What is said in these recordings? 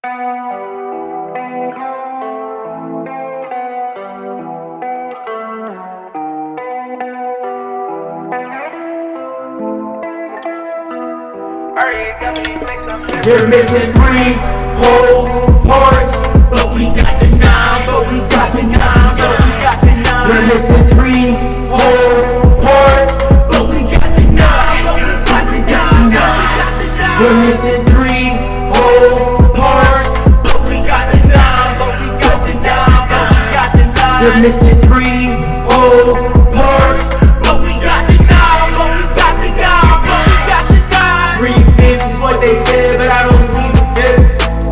You're missing 3 whole parts, but we got the 9, but we got the 9, but we got the 9. You're missing 3 whole parts, but we got the 9, but we got the 9. You're missing 3 whole parts, but we got the 9, but we got the 9, but we got the 9. You're missing 3 whole parts, but we got the 9, but we got the 9, but we got the 9. 3/5 is what they said, but I don't believe the 5th.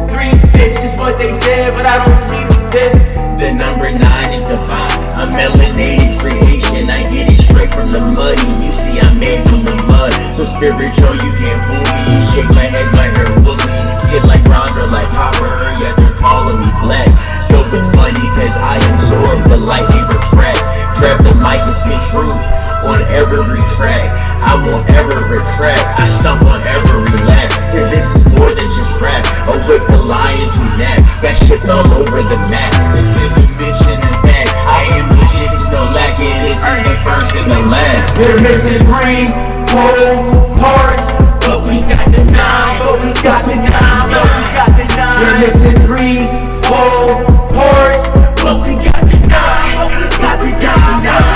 3/5 is what they said, but I don't believe the 5th. The number 9 is divine, a melanated creation. I get it straight from the muddy. You see, I'm made from the mud, so spiritual, you can't fool me. Shake my head, my hair woolly. Skid like bronze or like copper, yet they're calling me black. Dope, it's funny, cause I absorb the light they refract. Grab the mic and spit truth on every track. I won't ever retract, I stump on every lap, cause this is more than just rap. Awake the lions who nap, got shit all over the map. Stick to the mission, in fact, I am legit, there's no lacking. This is the first and the last. You're missing 3 whole parts, but we got the 9, but we got the 9, but we got the 9. You're missing 3 whole parts, but we got the 9, but we got the 9.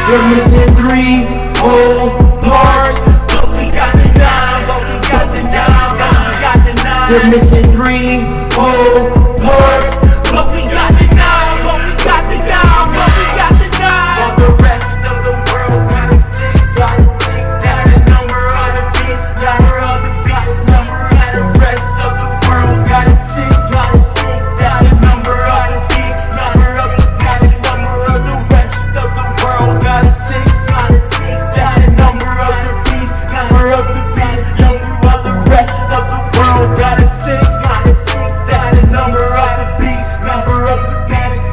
You're missing 3 whole parts, but we got the 9, but we got the 9, but we got the 9. You're missing 3 whole parts, but we got the 9, but we got the 9, but we got the 9. While the rest of the world got a 6, that's the number of the beast, number of the beast, number of the rest of the world got a 6, that's the number of the beast, number of the beast, number of the rest of the world got a 6. That's the number of the beast, number of the beast, number of the rest of the world got a 6. That's the number of the beast, number of the beast.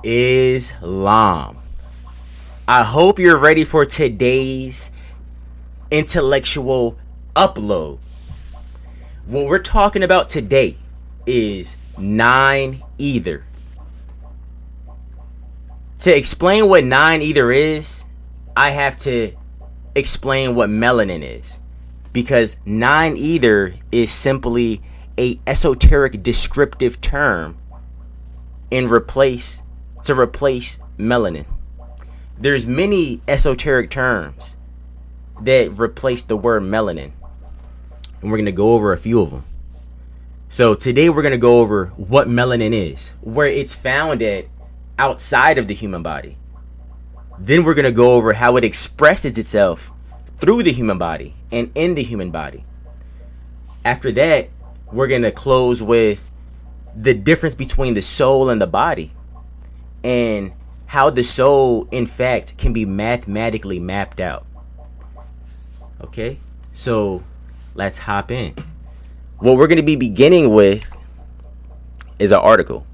Islam. I hope you're ready for today's intellectual upload. What we're talking about today is 9 ether. To explain what 9 ether is, I have to explain what melanin is, because 9 ether is simply a esoteric descriptive term to replace melanin. There's many esoteric terms that replace the word melanin, and we're going to go over a few of them. So today we're going to go over what melanin is, where it's found at outside of the human body. Then we're going to go over how it expresses itself through the human body and in the human body. After that, we're going to close with the difference between the soul and the body, and how the soul, in fact, can be mathematically mapped out. Okay, so let's hop in. What we're going to be beginning with is an article.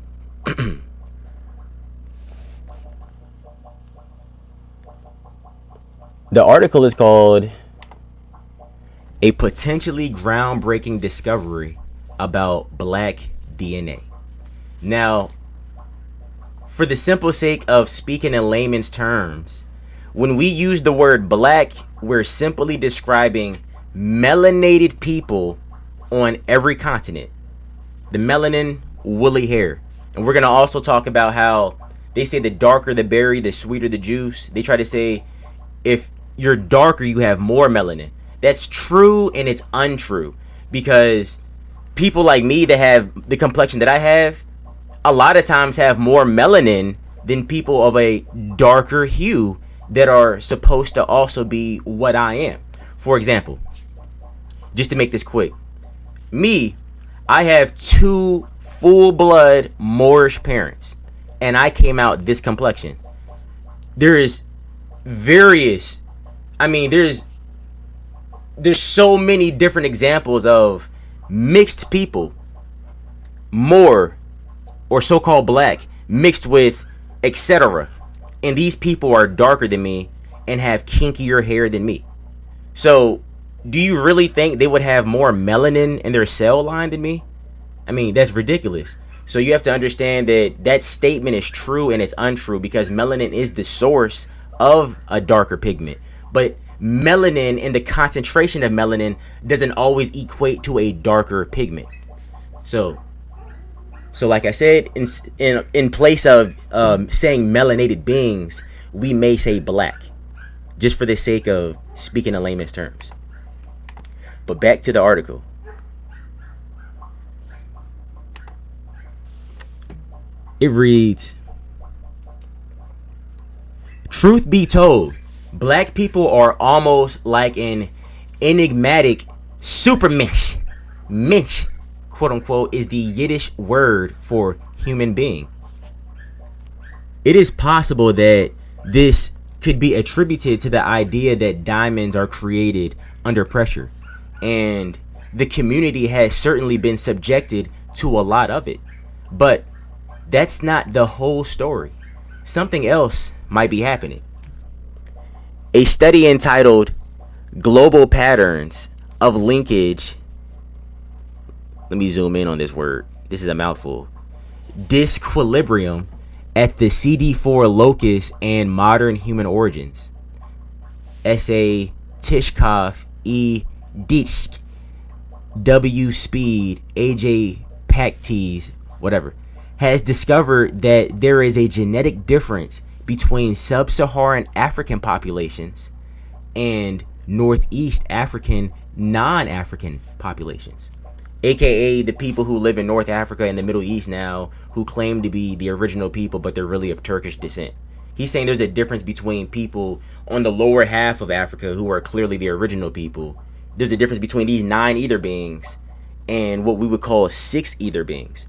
The article is called "A Potentially Groundbreaking Discovery About Black DNA." Now, for the simple sake of speaking in layman's terms, when we use the word black, we're simply describing melanated people on every continent. The melanin, woolly hair. And we're going to also talk about how they say the darker the berry, the sweeter the juice. They try to say if you're darker, you have more melanin. That's true and it's untrue, because people like me that have the complexion that I have, a lot of times have more melanin than people of a darker hue that are supposed to also be what I am. For example, just to make this quick, me, I have 2 full-blood Moorish parents, and I came out this complexion. There is various, there's so many different examples of mixed people, Moor or so-called black, mixed with etc. And these people are darker than me and have kinkier hair than me. So do you really think they would have more melanin in their cell line than me? I mean, that's ridiculous. So you have to understand that that statement is true and it's untrue, because melanin is the source of a darker pigment. But melanin and the concentration of melanin doesn't always equate to a darker pigment. So like I said, in place of saying melanated beings, we may say black, just for the sake of speaking in layman's terms. But back to the article. It reads, truth be told, black people are almost like an enigmatic supermensch. Mensch, quote unquote, is the Yiddish word for human being. It is possible that this could be attributed to the idea that diamonds are created under pressure, and the community has certainly been subjected to a lot of it. But that's not the whole story. Something else might be happening. A study entitled Global Patterns of Linkage, let me zoom in on this word, this is a mouthful, disquilibrium at the CD4 locus and modern human origins. S.A. Tishkoff, E. Dietsch, W. Speed, A.J. Paktes, whatever, has discovered that there is a genetic difference between sub-Saharan African populations and Northeast African non-African populations, aka the people who live in North Africa and the Middle East now, who claim to be the original people, but they're really of Turkish descent. He's saying there's a difference between people on the lower half of Africa who are clearly the original people. There's a difference between these 9 ether beings and what we would call 6 ether beings.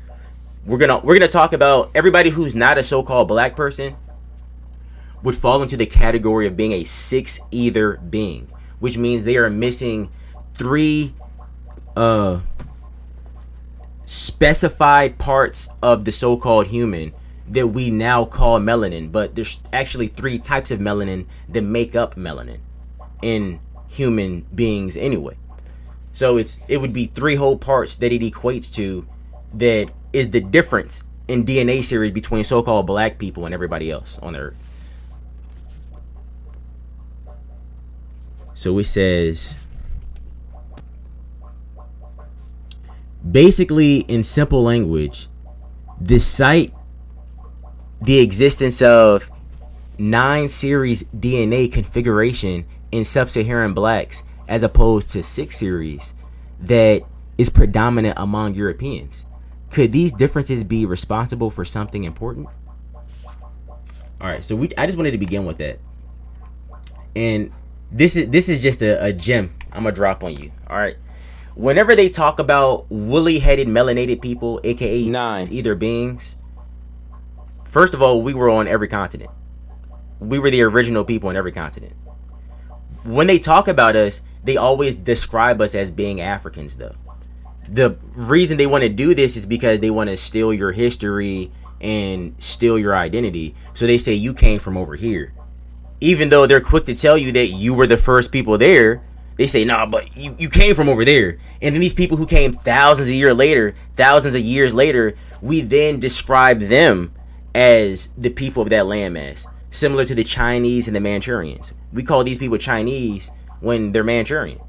We're gonna talk about everybody who's not a so-called black person would fall into the category of being a 6 ether being, which means they are missing 3 specified parts of the so-called human that we now call melanin. But there's actually 3 types of melanin that make up melanin in human beings anyway. So it would be 3 whole parts that it equates to, that is the difference in DNA series between so-called black people and everybody else on Earth. So it says, basically, in simple language, cite the existence of 9 series DNA configuration in sub-Saharan blacks as opposed to 6 series that is predominant among Europeans. Could these differences be responsible for something important? All right, so I just wanted to begin with that. And this is just a gem I'm gonna drop on you. All right, whenever they talk about woolly-headed melanated people, aka 9 ether beings, first of all, we were on every continent. We were the original people on every continent. When they talk about us, they always describe us as being Africans, though. The reason they want to do this is because they want to steal your history and steal your identity. So they say you came from over here, even though they're quick to tell you that you were the first people there. They say, nah, but you came from over there. And then these people who came thousands of years later, we then describe them as the people of that landmass, similar to the Chinese and the Manchurians. We call these people Chinese when they're Manchurian,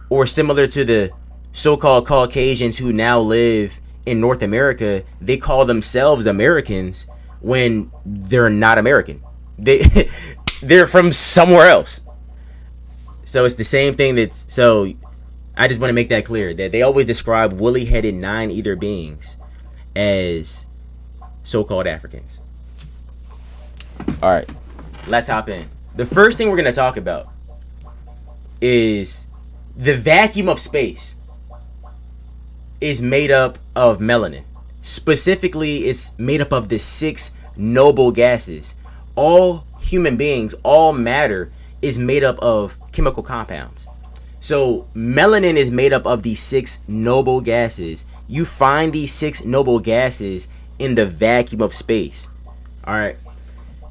or similar to the so-called Caucasians who now live in North America. They call themselves Americans when they're not American. They're from somewhere else. So it's the same thing. So I just want to make that clear, that they always describe woolly-headed 9 ether beings as so-called Africans. All right, let's hop in. The first thing we're going to talk about is the vacuum of space is made up of melanin. Specifically, it's made up of the 6 noble gases. All human beings, all matter is made up of chemical compounds. So melanin is made up of these 6 noble gases. You find these 6 noble gases in the vacuum of space. All right.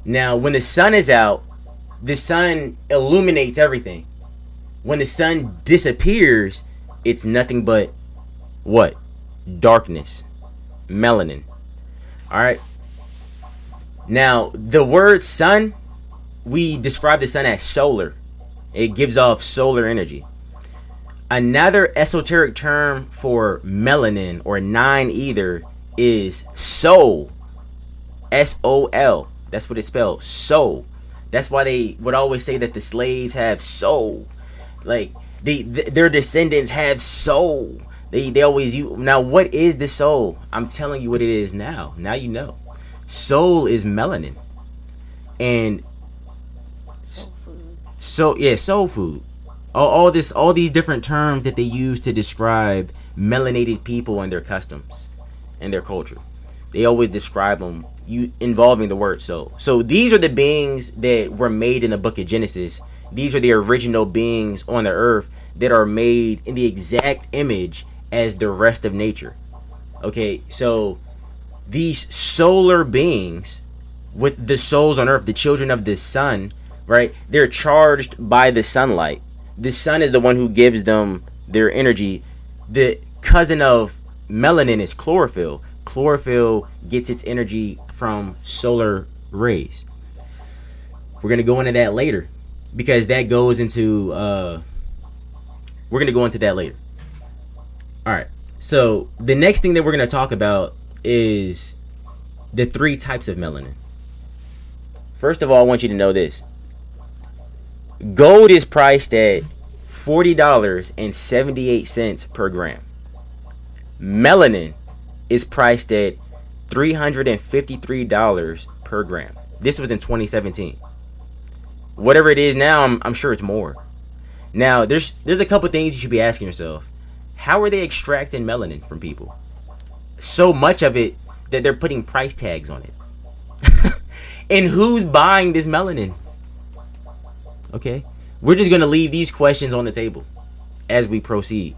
Now, when the sun is out, the sun illuminates everything. When the sun disappears, it's nothing but what? Darkness. Melanin. All right. Now, the word sun, we describe the sun as solar. It gives off solar energy. Another esoteric term for melanin or nine ether is soul. S-O-L. That's what it's spelled. Soul. That's why they would always say that the slaves have soul. Like their descendants have soul. They always use. Now, what is the soul? I'm telling you what it is now. Now you know. Soul is melanin. And so yeah, soul food. All these different terms that they use to describe melanated people and their customs and their culture. They always describe them involving the word soul. So these are the beings that were made in the book of Genesis. These are the original beings on the earth that are made in the exact image as the rest of nature. Okay, so these solar beings with the souls on earth, the children of the sun, right? They're charged by the sunlight. The sun is the one who gives them their energy. The cousin of melanin is chlorophyll. Chlorophyll gets its energy from solar rays. We're going to go into that later because that goes into we're going to go into that later. All right. So the next thing that we're going to talk about is the three types of melanin. First of all, I want you to know this. Gold is priced at $40.78 per gram. Melanin is priced at $353 per gram. This was in 2017. Whatever it is now, I'm sure it's more. Now, there's a couple things you should be asking yourself. How are they extracting melanin from people? So much of it that they're putting price tags on it. And who's buying this melanin? Okay, we're just going to leave these questions on the table as we proceed.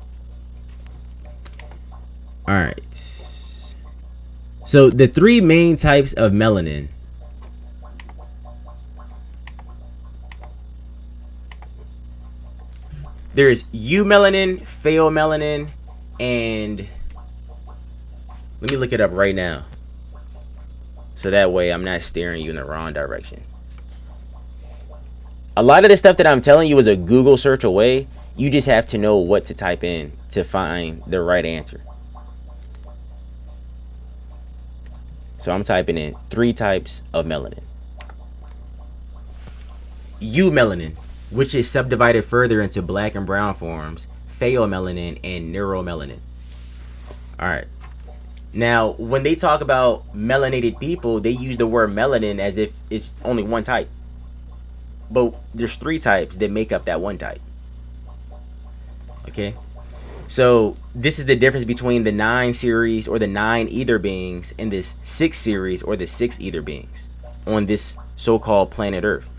All right. So the three main types of melanin. There's eumelanin, pheomelanin, and let me look it up right now. So that way I'm not steering you in the wrong direction. A lot of the stuff that I'm telling you is a Google search away. You just have to know what to type in to find the right answer. So I'm typing in three types of melanin. Eumelanin, which is subdivided further into black and brown forms, pheomelanin and neuromelanin. All right. Now, when they talk about melanated people, they use the word melanin as if it's only one type. But there's three types that make up that one type. Okay? So this is the difference between the 9 series or the 9 ether beings and this 6 series or the 6 ether beings on this so-called planet Earth.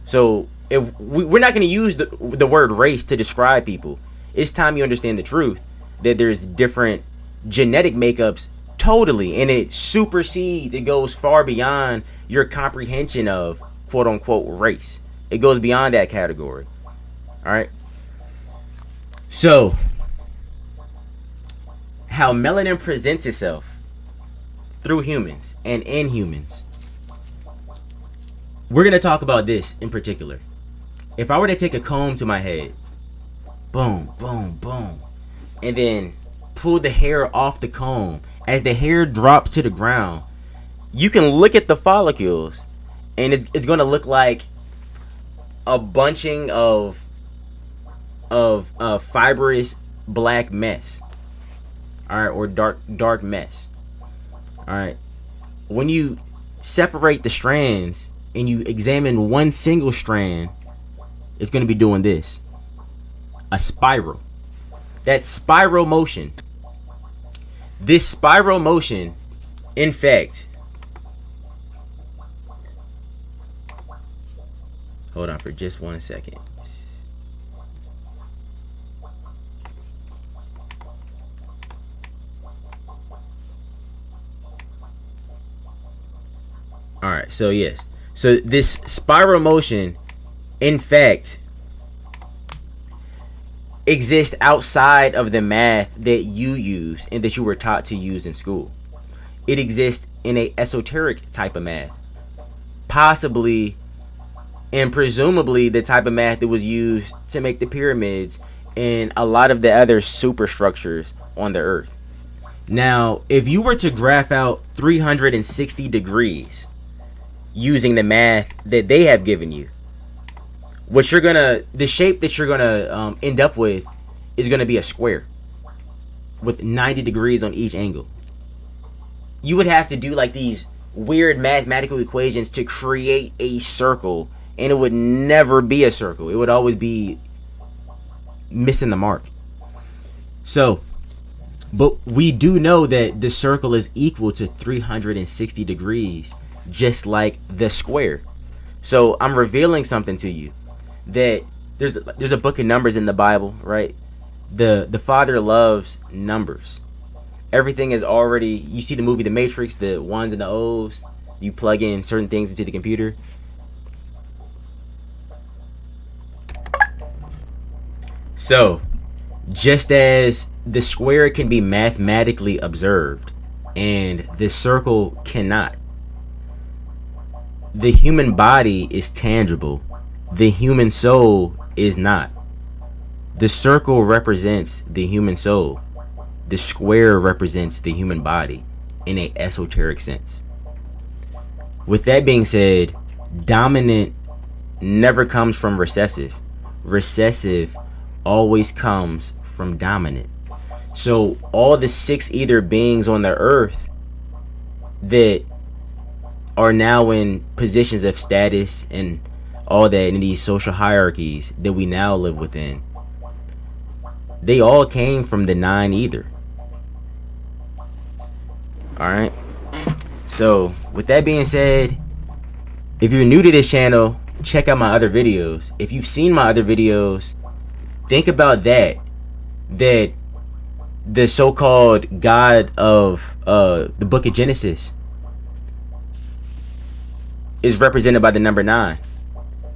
So if we're not going to use the word race to describe people. It's time you understand the truth that there's different genetic makeups totally, and it supersedes, it goes far beyond your comprehension of quote unquote race. It goes beyond that category. All right. So how melanin presents itself through humans and in humans. We're going to talk about this in particular. If I were to take a comb to my head, boom, boom, boom, and then pull the hair off the comb, as the hair drops to the ground, you can look at the follicles and it's going to look like a bunching of fibrous black mess. All right, or dark mess. All right. When you separate the strands and you examine one single strand, it's going to be doing this. A spiral. That spiral motion. This spiral motion, in fact, hold on for just 1 second. All right, so yes. So this spiral motion, in fact, exist outside of the math that you use and that you were taught to use in school. It exists in a esoteric type of math, possibly and presumably the type of math that was used to make the pyramids and a lot of the other superstructures on the earth. Now, if you were to graph out 360 degrees using the math that they have given you, the shape that you're gonna end up with is gonna be a square with 90 degrees on each angle. You would have to do like these weird mathematical equations to create a circle, and it would never be a circle. It would always be missing the mark. So, but we do know that the circle is equal to 360 degrees, just like the square. So I'm revealing something to you, that there's a book of numbers in the Bible, right? The Father loves numbers. Everything is already, you see the movie The Matrix, the ones and the O's, you plug in certain things into the computer. So, just as the square can be mathematically observed and the circle cannot, the human body is tangible. The human soul is not. The circle represents the human soul. The square represents the human body in an esoteric sense. With that being said, dominant never comes from recessive. Recessive always comes from dominant. So all the six ether beings on the earth that are now in positions of status and all that in these social hierarchies that we now live within, they all came from the nine ether. Alright, so with that being said, if you're new to this channel, check out my other videos. If you've seen my other videos, think about that the so-called God of the book of Genesis is represented by the number 9.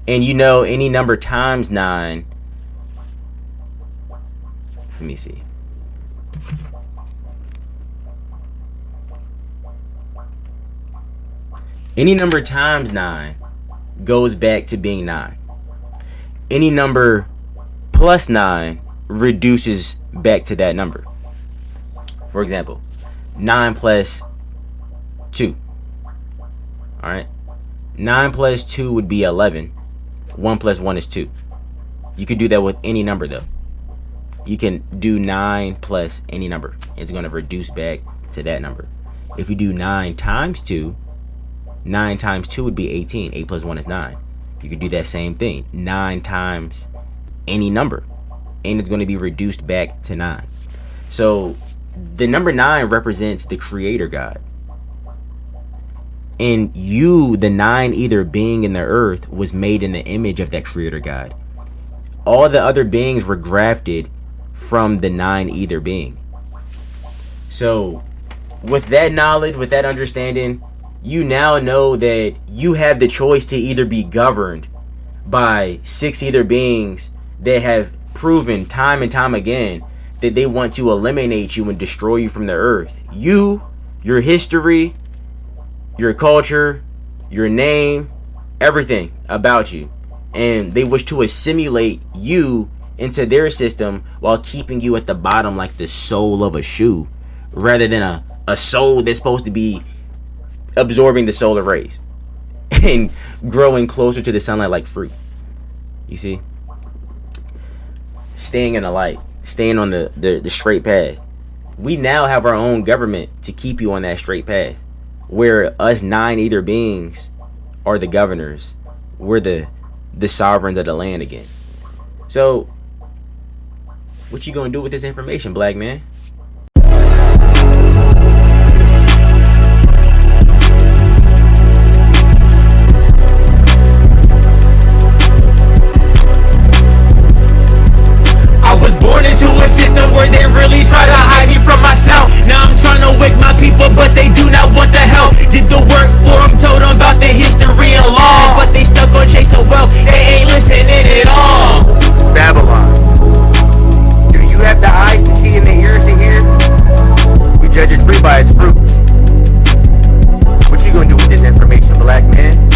And you know, any number times 9, let me see. Any number times 9 goes back to being 9. Any number plus 9 reduces back to that number. For example, 9 plus 2. Alright? 9 plus 2 would be 11. 1 plus 1 is 2. You could do that with any number though. You can do 9 plus any number. It's going to reduce back to that number. If you do 9 times 2, 9 times 2 would be 18. 8 plus 1 is 9. You could do that same thing. 9 times any number. And it's going to be reduced back to 9. So the number 9 represents the creator God. And you, the 9 ether being in the earth, was made in the image of that creator God. All the other beings were grafted from the 9 ether being. So with that knowledge, with that understanding, you now know that you have the choice to either be governed by 6 ether beings that have proven time and time again that they want to eliminate you and destroy you from the earth. You, your history, your culture, your name, everything about you. And they wish to assimilate you into their system while keeping you at the bottom like the sole of a shoe, rather than a soul that's supposed to be absorbing the solar rays and growing closer to the sunlight like fruit. You see? Staying in the light, staying on the straight path. We now have our own government to keep you on that straight path, where us 9 ether beings are the governors. We're the sovereigns of the land again. So what you gonna do with this information, black man? Where they really try to hide me from myself. Now I'm trying to wake my people, but they do not want the help. Did the work for them, told them about the history and law, but they stuck on chasing wealth. They ain't listening at all. Babylon. have the eyes to see and the ears to hear, we judge a tree by its fruits. What you gonna do with this information, black man?